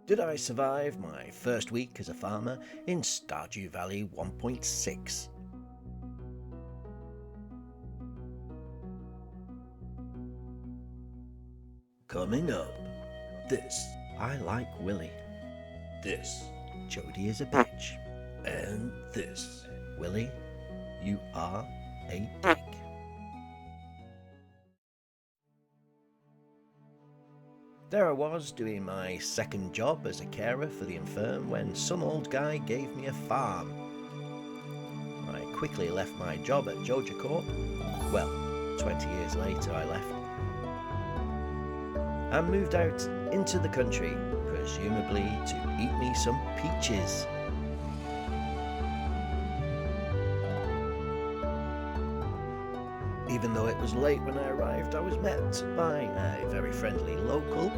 Did I survive my first week as a farmer in Stardew Valley 1.6? Coming up, this, I like Willie. This, Jody is a bitch. And this, Willie, you are a dick. There I was doing my second job as a carer for the infirm when some old guy gave me a farm. I quickly left my job at Georgia Corp. Well, 20 years later I left. And moved out into the country, presumably to eat me some peaches. Even though it was late when I arrived, I was met by a very friendly local.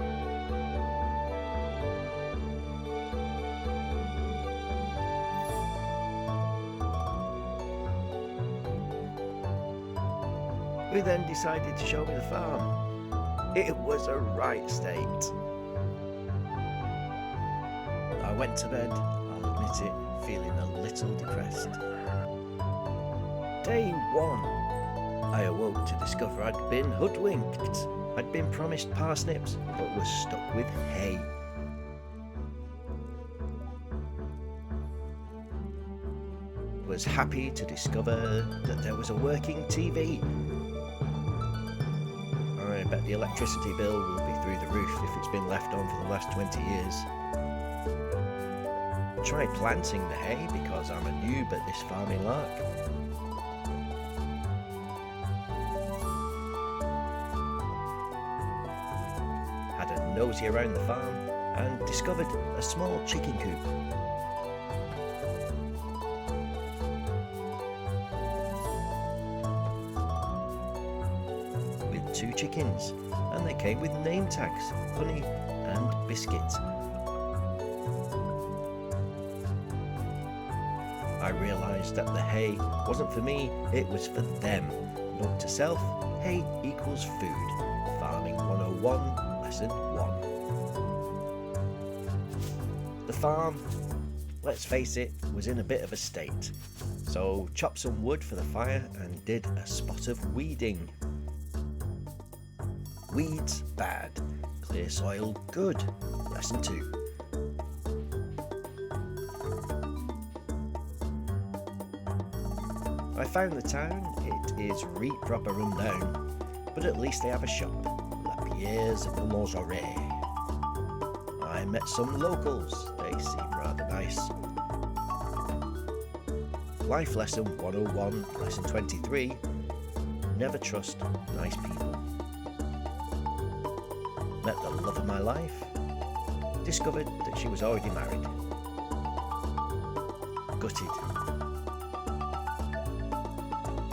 Who then decided to show me the farm. It was a right state. I went to bed, I'll admit it, feeling a little depressed. Day 1. I awoke to discover I'd been hoodwinked. I'd been promised parsnips, but was stuck with hay. Was happy to discover that there was a working TV. I bet the electricity bill will be through the roof if it's been left on for the last 20 years. Tried planting the hay because I'm a noob at this farming lark. Had a nosy around the farm and discovered a small chicken coop. With 2 chickens, and they came with name tags, honey and biscuit. I realised that the hay wasn't for me, it was for them. Note to self, hay equals food. Farming 101. Lesson 1. The farm, let's face it, was in a bit of a state. So chopped some wood for the fire and did a spot of weeding. Weeds bad, clear soil good. Lesson 2. I found the town, it is proper run down, but at least they have a shop. Years of Mozore. I met some locals, they seem rather nice. Life lesson 101, lesson 23, never trust nice people. Met the love of my life, discovered that she was already married. Gutted.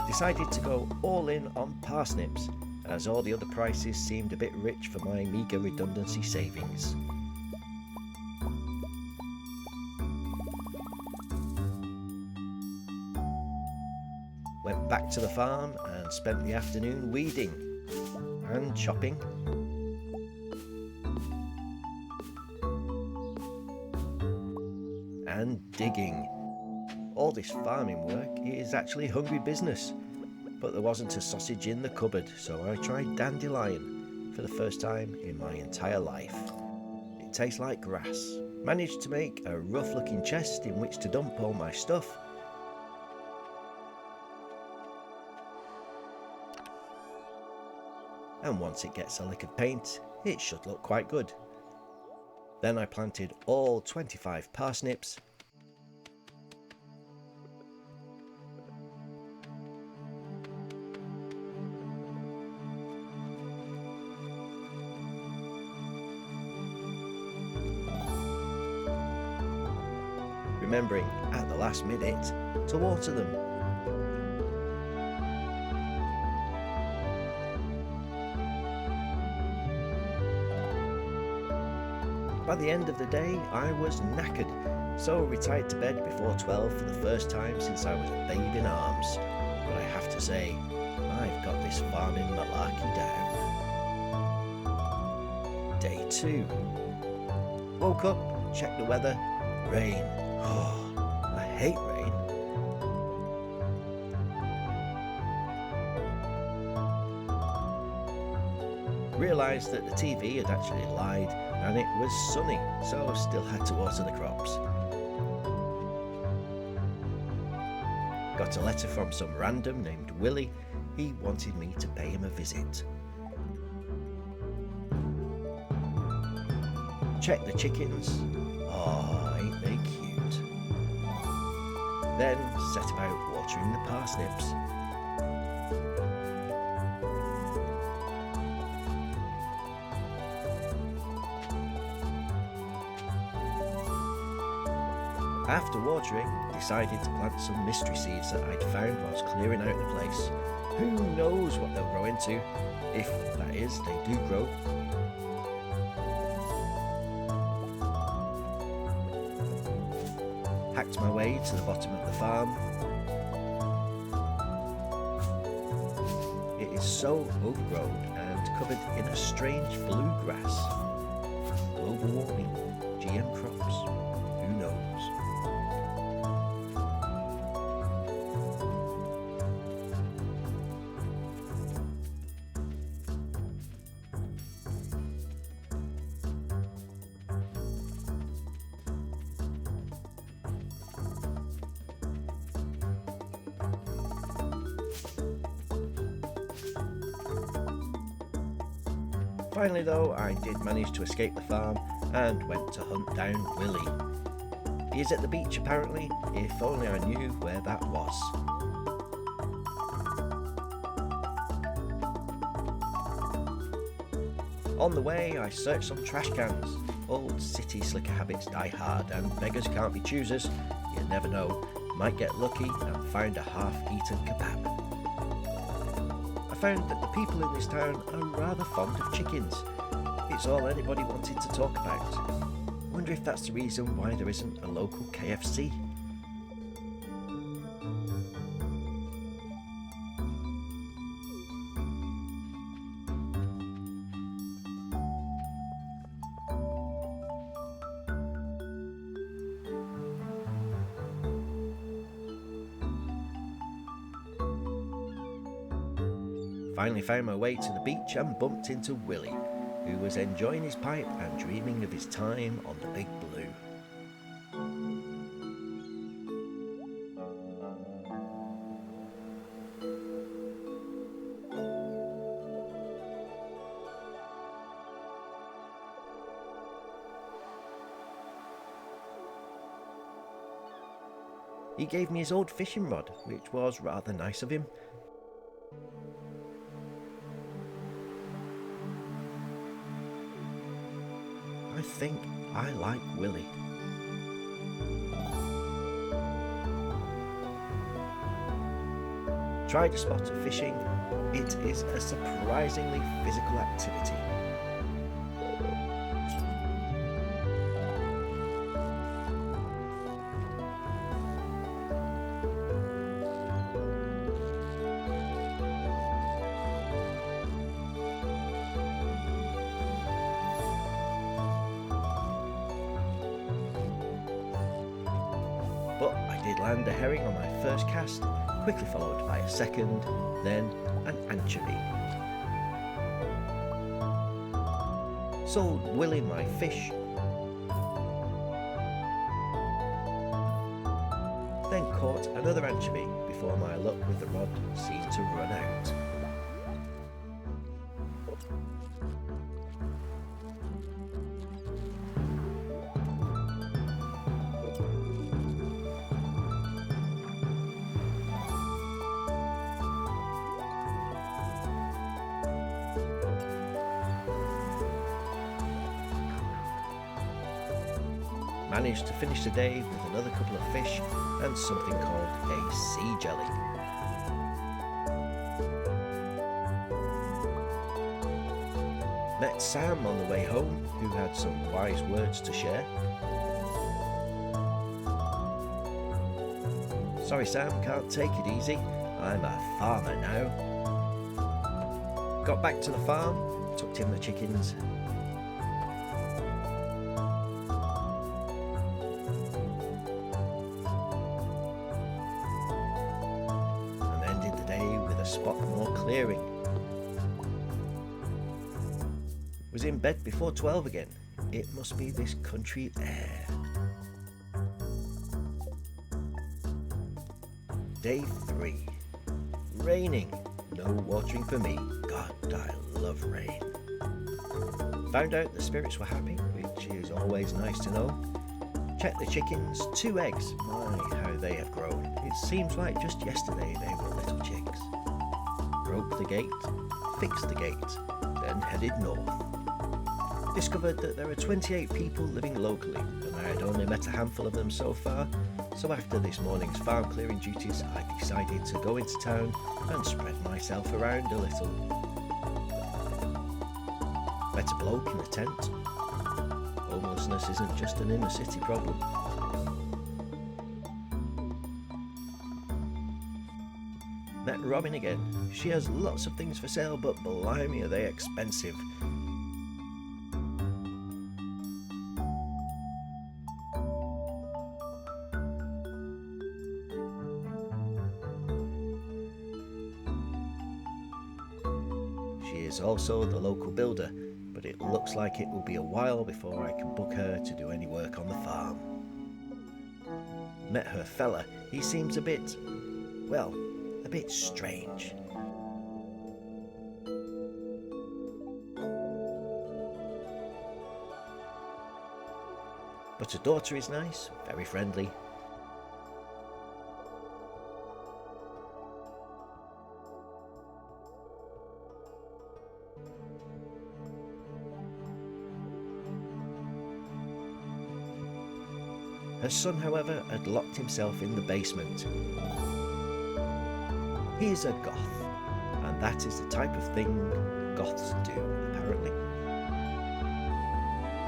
Decided to go all in on parsnips, as all the other prices seemed a bit rich for my meagre redundancy savings. Went back to the farm and spent the afternoon weeding and chopping. And digging. All this farming work is actually hungry business. But there wasn't a sausage in the cupboard, so I tried dandelion for the first time in my entire life. It tastes like grass. Managed to make a rough looking chest in which to dump all my stuff. And once it gets a lick of paint, it should look quite good. Then I planted all 25 parsnips. Remembering at the last minute to water them. By the end of the day I was knackered, so retired to bed before 12 for the first time since I was a babe in arms. But I have to say, I've got this farming malarkey down. Day 2. Woke up, checked the weather. Rain. Oh, I hate rain. Realised that the TV had actually lied and it was sunny, so still had to water the crops. Got a letter from some random named Willie. He wanted me to pay him a visit. Check the chickens. Oh, ain't they cute? Then set about watering the parsnips. After watering, decided to plant some mystery seeds that I'd found whilst clearing out the place. Who knows what they'll grow into, if, that is, they do grow. Hacked my way to the bottom of the farm. It is so overgrown and covered in a strange blue grass. Global warming, GM crops, who knows? Finally though, I did manage to escape the farm and went to hunt down Willie. He is at the beach apparently, if only I knew where that was. On the way I searched some trash cans. Old city slicker habits die hard and beggars can't be choosers. You never know, might get lucky and find a half-eaten kebab. I found that the people in this town are rather fond of chickens. It's all anybody wanted to talk about. Wonder if that's the reason why there isn't a local KFC. Finally found my way to the beach and bumped into Willie, who was enjoying his pipe and dreaming of his time on the Big Blue. He gave me his old fishing rod, which was rather nice of him. I think I like Willie. Tried a spot of fishing. It is a surprisingly physical activity. But I did land a herring on my first cast, quickly followed by a second, then an anchovy. Sold Willie my fish, then caught another anchovy before my luck with the rod seemed to run out. Managed to finish the day with another couple of fish and something called a sea jelly. Met Sam on the way home, who had some wise words to share. Sorry Sam, can't take it easy. I'm a farmer now. Got back to the farm, tucked in the chickens, spot more clearing. Was in bed before 12 again. It must be this country air. Day 3. Raining. No watering for me. God, I love rain. Found out the spirits were happy, which is always nice to know. Checked the chickens, 2 eggs. My, how they have grown. It seems like just yesterday they were little chicks. Broke the gate, fixed the gate, then headed north. Discovered that there are 28 people living locally, and I had only met a handful of them so far, so after this morning's farm clearing duties I decided to go into town and spread myself around a little. Met a bloke in a tent. Homelessness isn't just an inner city problem. Met Robin again. She has lots of things for sale, but blimey are they expensive. She is also the local builder, but it looks like it will be a while before I can book her to do any work on the farm. Met her fella. He seems a bit strange. But her daughter is nice, very friendly. Her son, however, had locked himself in the basement. He is a goth, and that is the type of thing goths do, apparently.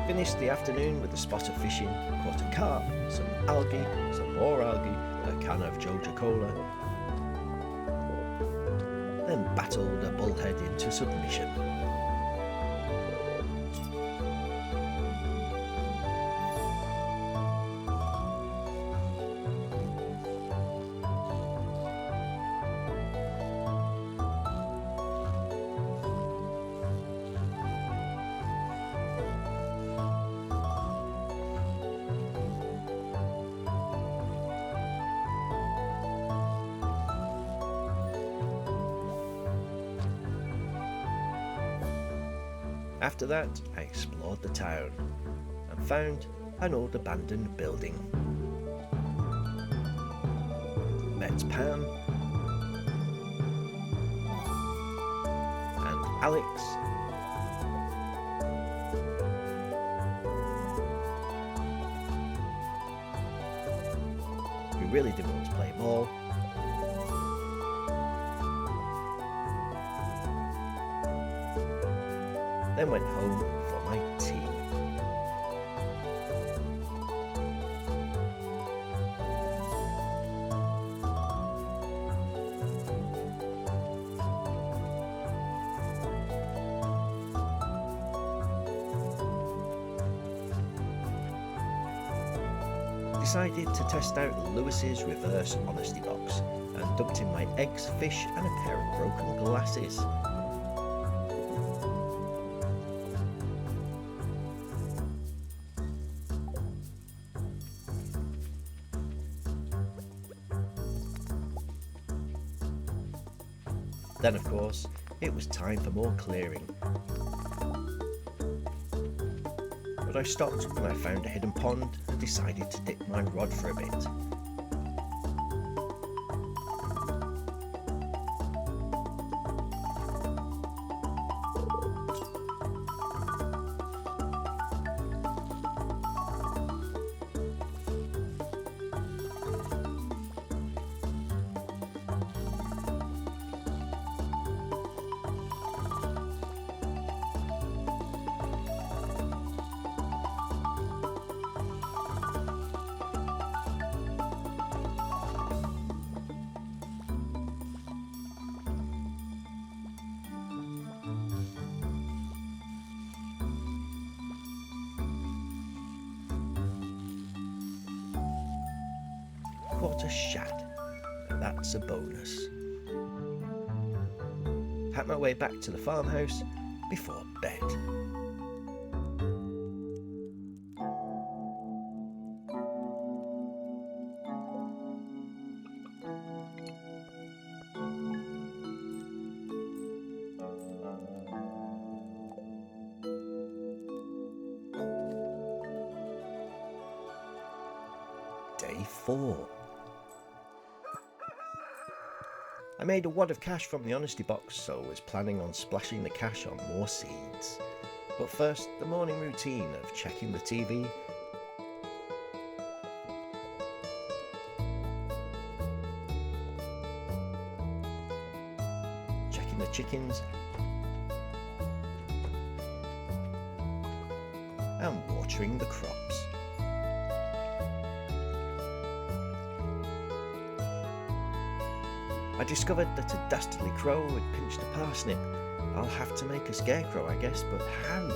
Finished the afternoon with a spot of fishing, caught a carp, some algae, some more algae, a can of Joja Cola, then battled a bullhead into submission. After that, I explored the town and found an old abandoned building. Met Pam and Alex who really didn't want to play ball. Then went home for my tea. Decided to test out Lewis's reverse honesty box and dumped in my eggs, fish and a pair of broken glasses. Then, of course, it was time for more clearing. But I stopped when I found a hidden pond and decided to dip my rod for a bit. Caught a shad. Now that's a bonus. pack my way back to the farmhouse before bed. Day 4. I made a wad of cash from the honesty box, so was planning on splashing the cash on more seeds. But first, the morning routine of checking the TV, checking the chickens, and watering the crops. I discovered that a dastardly crow had pinched a parsnip. I'll have to make a scarecrow, I guess, but how?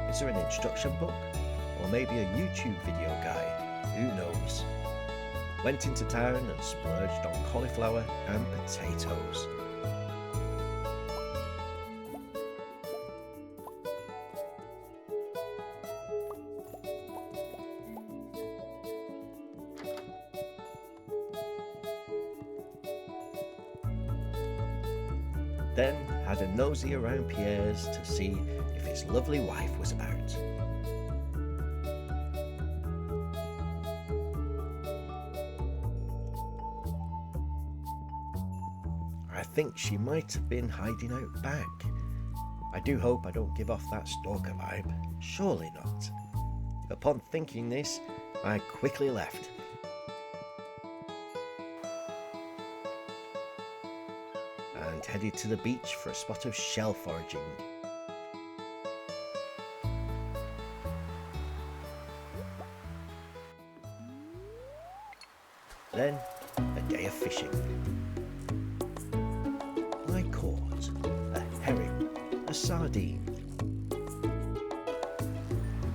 Is there an instruction book? Or maybe a YouTube video guide? Who knows? Went into town and splurged on cauliflower and potatoes. Then had a nosy around Pierre's to see if his lovely wife was about. I think she might have been hiding out back. I do hope I don't give off that stalker vibe. Surely not. Upon thinking this, I quickly left. And headed to the beach for a spot of shell foraging. Then, a day of fishing. I caught a herring, a sardine,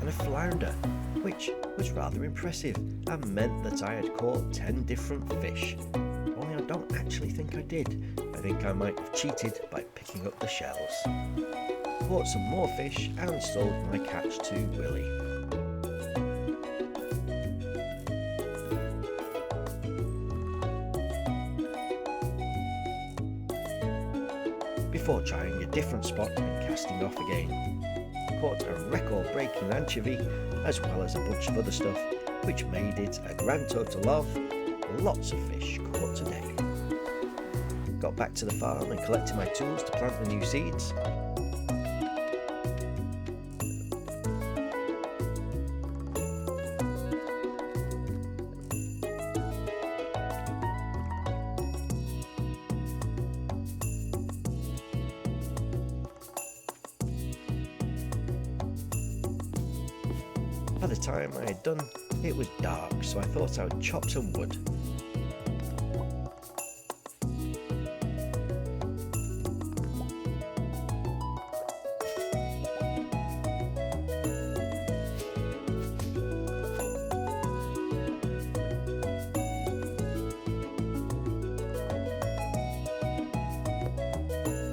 and a flounder, which was rather impressive and meant that I had caught 10 different fish. Only I don't actually think I did. I think I might have cheated by picking up the shells. Caught some more fish and sold my catch to Willie. Before trying a different spot and casting off again. Caught a record-breaking anchovy as well as a bunch of other stuff, which made it a grand total of lots of fish caught today. Got back to the farm and collected my tools to plant the new seeds. By the time I had done, it was dark, so I thought I would chop some wood.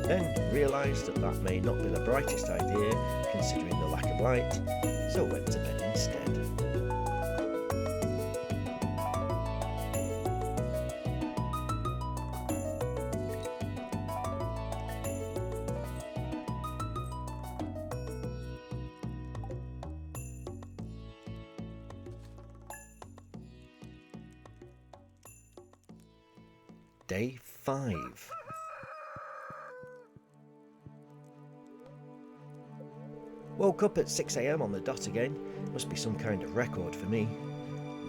Then realised that may not be the brightest idea considering the lack of light, so went to bed instead. Day 5. Woke up at 6 AM on the dot again. Must be some kind of record for me.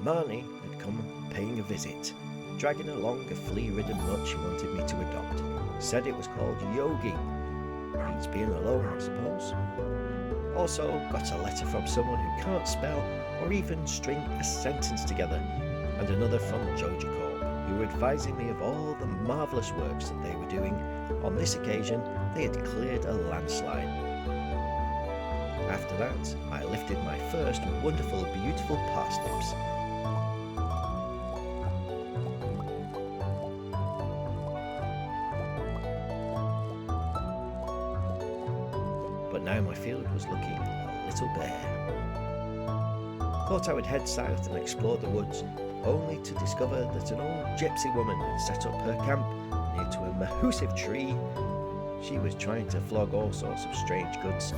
Marnie had come paying a visit, dragging along a flea-ridden mutt she wanted me to adopt. Said it was called Yogi. Means being alone, I suppose. Also got a letter from someone who can't spell or even string a sentence together, and another from Joja Corp, who were advising me of all the marvellous works that they were doing. On this occasion, they had cleared a landslide. After that, I lifted my first wonderful, beautiful parsnips. was looking a little bare. Thought I would head south and explore the woods, only to discover that an old gypsy woman had set up her camp near to a massive tree. She was trying to flog all sorts of strange goods.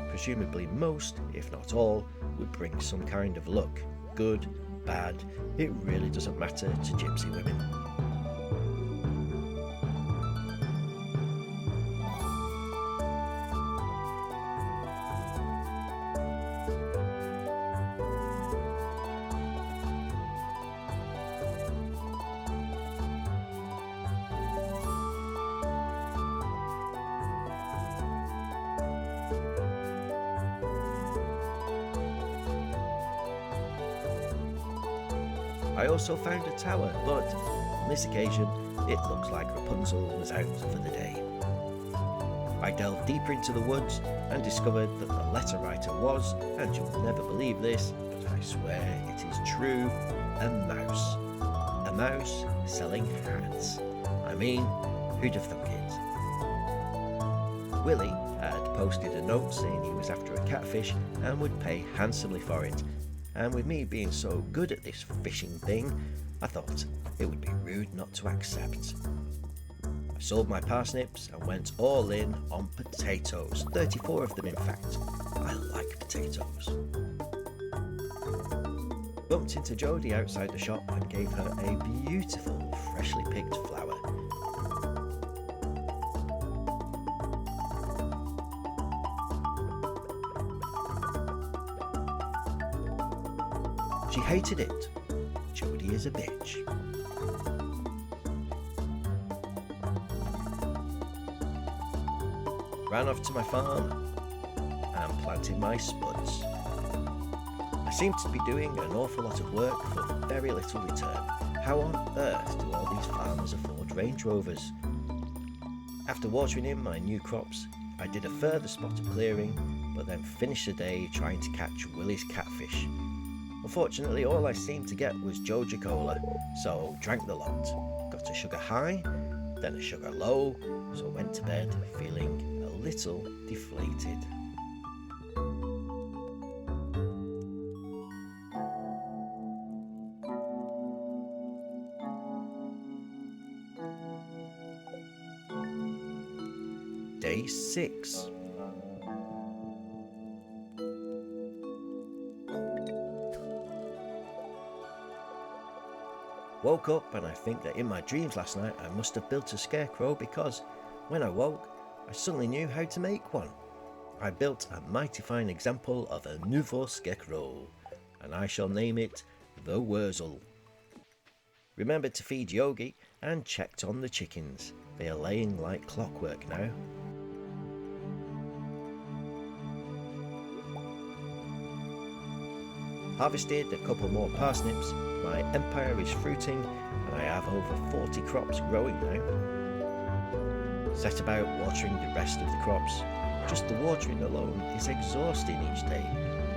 Presumably most, if not all, would bring some kind of luck. Good, bad, it really doesn't matter to gypsy women. I also found a tower, but on this occasion it looks like Rapunzel was out for the day. I delved deeper into the woods and discovered that the letter writer was, and you'll never believe this, but I swear it is true, a mouse. A mouse selling hats. I mean, who'd have thunk it? Willie had posted a note saying he was after a catfish and would pay handsomely for it. And with me being so good at this fishing thing, I thought it would be rude not to accept. I sold my parsnips and went all in on potatoes, 34 of them in fact. I like potatoes. Bumped into Jodie outside the shop and gave her a beautiful, freshly picked flower. She hated it. Jodie is a bitch. Ran off to my farm and planted my spuds. I seem to be doing an awful lot of work for very little return. How on earth do all these farmers afford Range Rovers? After watering in my new crops, I did a further spot of clearing, but then finished the day trying to catch Willie's catfish. Unfortunately, all I seemed to get was Joja Cola, so drank the lot. Got a sugar high, then a sugar low, so went to bed feeling a little deflated. Day 6. Woke up and I think that in my dreams last night I must have built a scarecrow because when I woke I suddenly knew how to make one. I built a mighty fine example of a nouveau scarecrow and I shall name it the Wurzel. Remembered to feed Yogi and checked on the chickens. They are laying like clockwork now. Harvested a couple more parsnips, my empire is fruiting and I have over 40 crops growing now. Set about watering the rest of the crops. Just the watering alone is exhausting each day.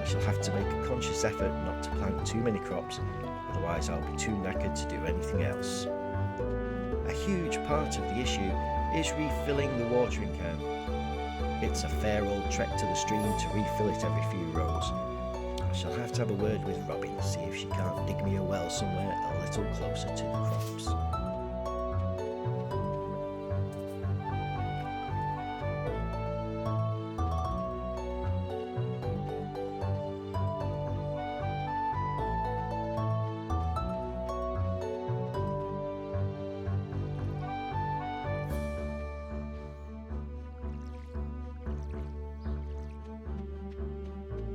I shall have to make a conscious effort not to plant too many crops, otherwise I'll be too knackered to do anything else. A huge part of the issue is refilling the watering can. It's a fair old trek to the stream to refill it every few rows. I shall have to have a word with Robin, see if she can't dig me a well somewhere a little closer to the crops.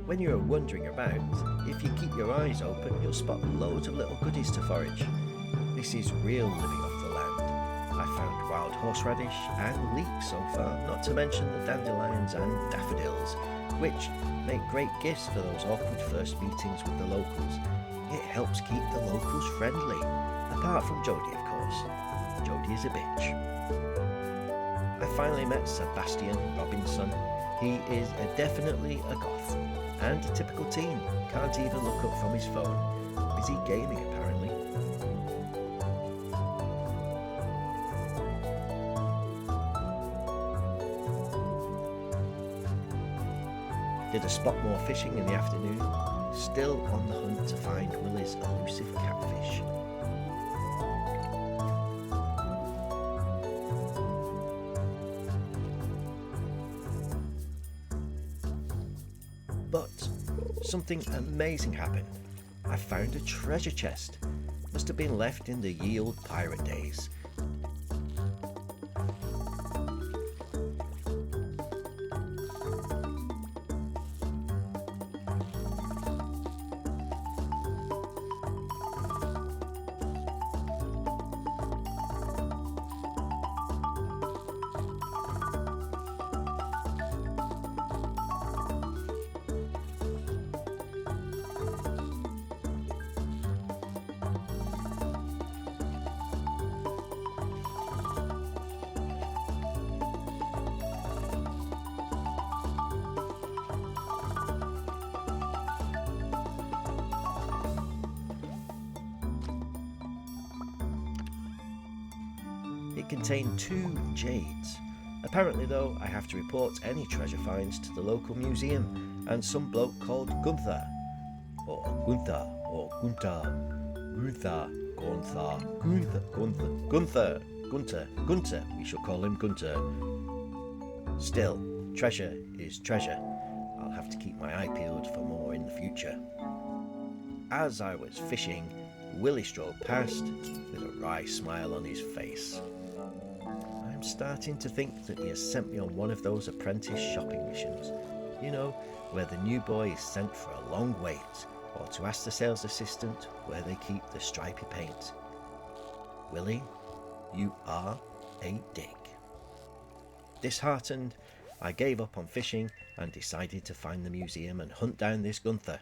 When you're wandering about, if you keep your eyes open, you'll spot loads of little goodies to forage. This is real living off the land. I found wild horseradish and leeks so far, not to mention the dandelions and daffodils, which make great gifts for those awkward first meetings with the locals. It helps keep the locals friendly, apart from Jodie of course. Jodie is a bitch. I finally met Sebastian Robinson. He is definitely a goth. And a typical teen, can't even look up from his phone. Busy gaming apparently. Did a spot more fishing in the afternoon, still on the hunt to find Willie's elusive catfish. But something amazing happened. I found a treasure chest. Must have been left in the ye old pirate days. It contained 2 jades. Apparently though, I have to report any treasure finds to the local museum and some bloke called Gunther, or Gunther, or Gunter, Gunter, we shall call him Gunter. Still, treasure is treasure. I'll have to keep my eye peeled for more in the future. As I was fishing, Willie strolled past with a wry smile on his face. I'm starting to think that he has sent me on one of those apprentice shopping missions. You know, where the new boy is sent for a long wait, or to ask the sales assistant where they keep the stripy paint. Willie, you are a dick. Disheartened, I gave up on fishing and decided to find the museum and hunt down this Gunther.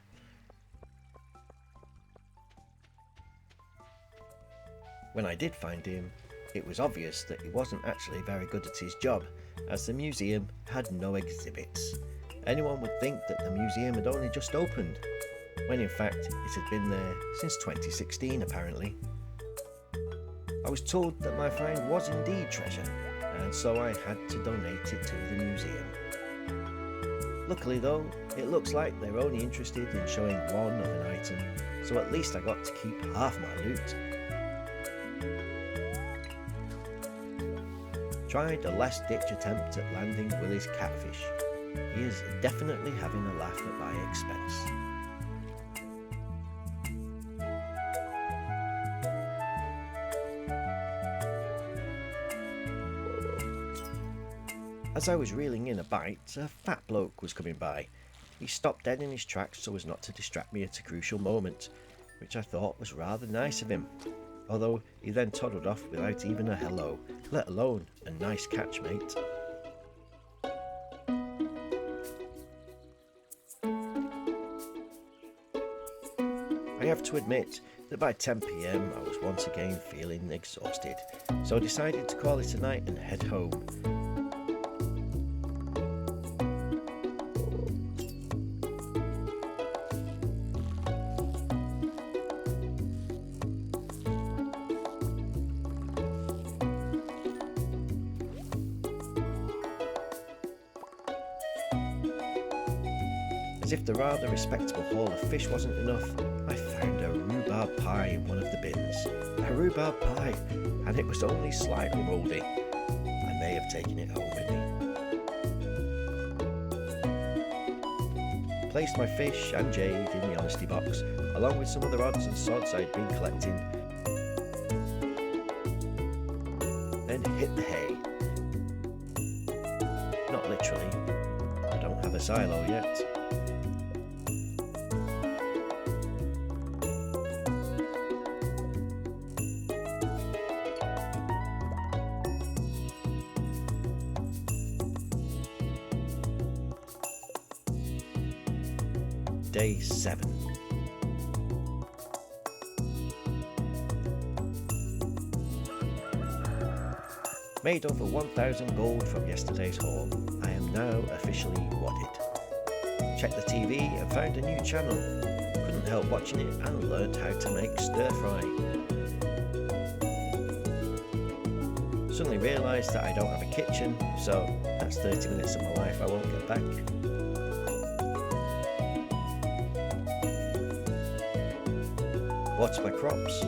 When I did find him, it was obvious that he wasn't actually very good at his job, as the museum had no exhibits. Anyone would think that the museum had only just opened, when in fact it had been there since 2016 apparently. I was told that my find was indeed treasure, and so I had to donate it to the museum. Luckily though, it looks like they're only interested in showing one of an item, so at least I got to keep half my loot. Tried a last-ditch attempt at landing Willie's catfish. He is definitely having a laugh at my expense. As I was reeling in a bite, a fat bloke was coming by. He stopped dead in his tracks so as not to distract me at a crucial moment, which I thought was rather nice of him. Although he then toddled off without even a hello, let alone a nice catch, mate. I have to admit that by 10 PM I was once again feeling exhausted, so I decided to call it a night and head home. As if the rather respectable haul of fish wasn't enough, I found a rhubarb pie in one of the bins. A rhubarb pie, and it was only slightly mouldy. I may have taken it home with me. Placed my fish and jade in the honesty box, along with some other odds and sods I'd been collecting, then hit the hay. Not literally. I don't have a silo yet. Day 7. Made over 1,000 gold from yesterday's haul, I am now officially wadded. Checked the TV and found a new channel. Couldn't help watching it and learned how to make stir fry. Suddenly realised that I don't have a kitchen, so that's 30 minutes of my life I won't get back. water my crops.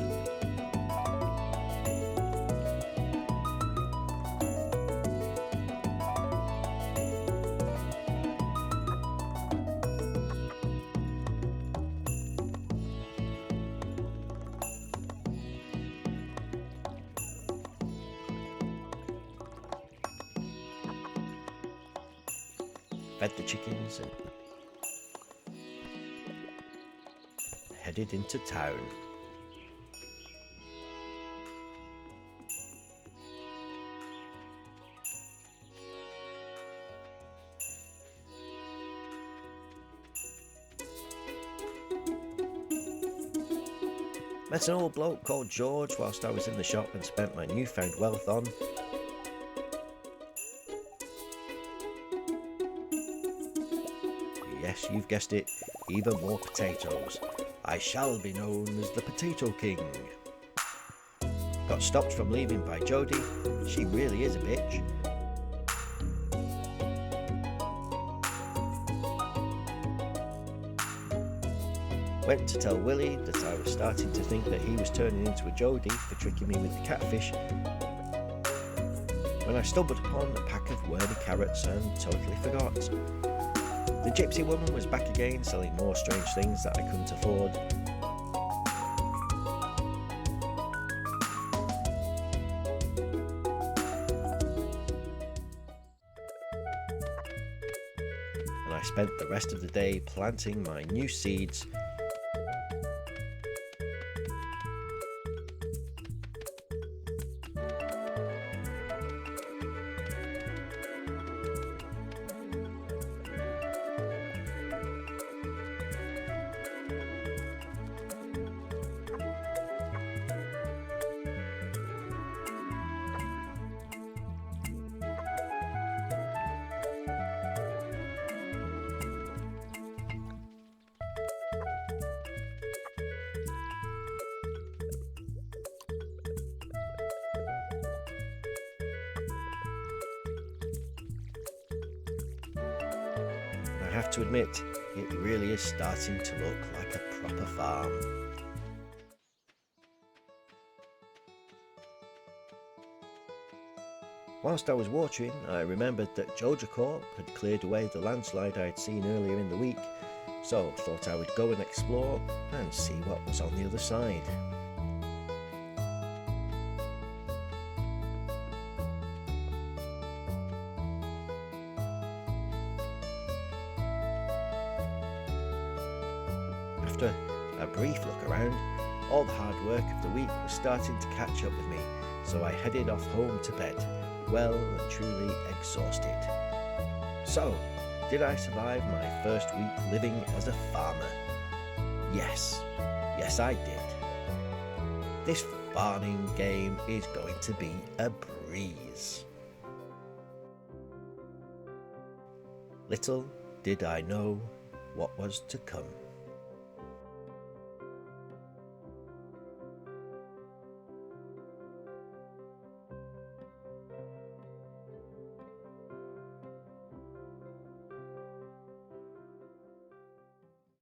Fed the chickens and headed into town. Met an old bloke called George whilst I was in the shop and spent my newfound wealth on yes, you've guessed it, even more potatoes. I shall be known as the Potato King. Got stopped from leaving by Jodie. She really is a bitch. Went to tell Willie that I was starting to think that he was turning into a Jodie for tricking me with the catfish, when I stumbled upon a pack of wormy carrots and totally forgot. The gypsy woman was back again, selling more strange things that I couldn't afford. And I spent the rest of the day planting my new seeds. I have to admit, it really is starting to look like a proper farm. Whilst I was watering, I remembered that Joja Corp had cleared away the landslide I had seen earlier in the week, so thought I would go and explore and see what was on the other side. After a brief look around, all the hard work of the week was starting to catch up with me, so I headed off home to bed, well and truly exhausted. So, did I survive my first week living as a farmer? Yes, I did. This farming game is going to be a breeze. Little did I know what was to come.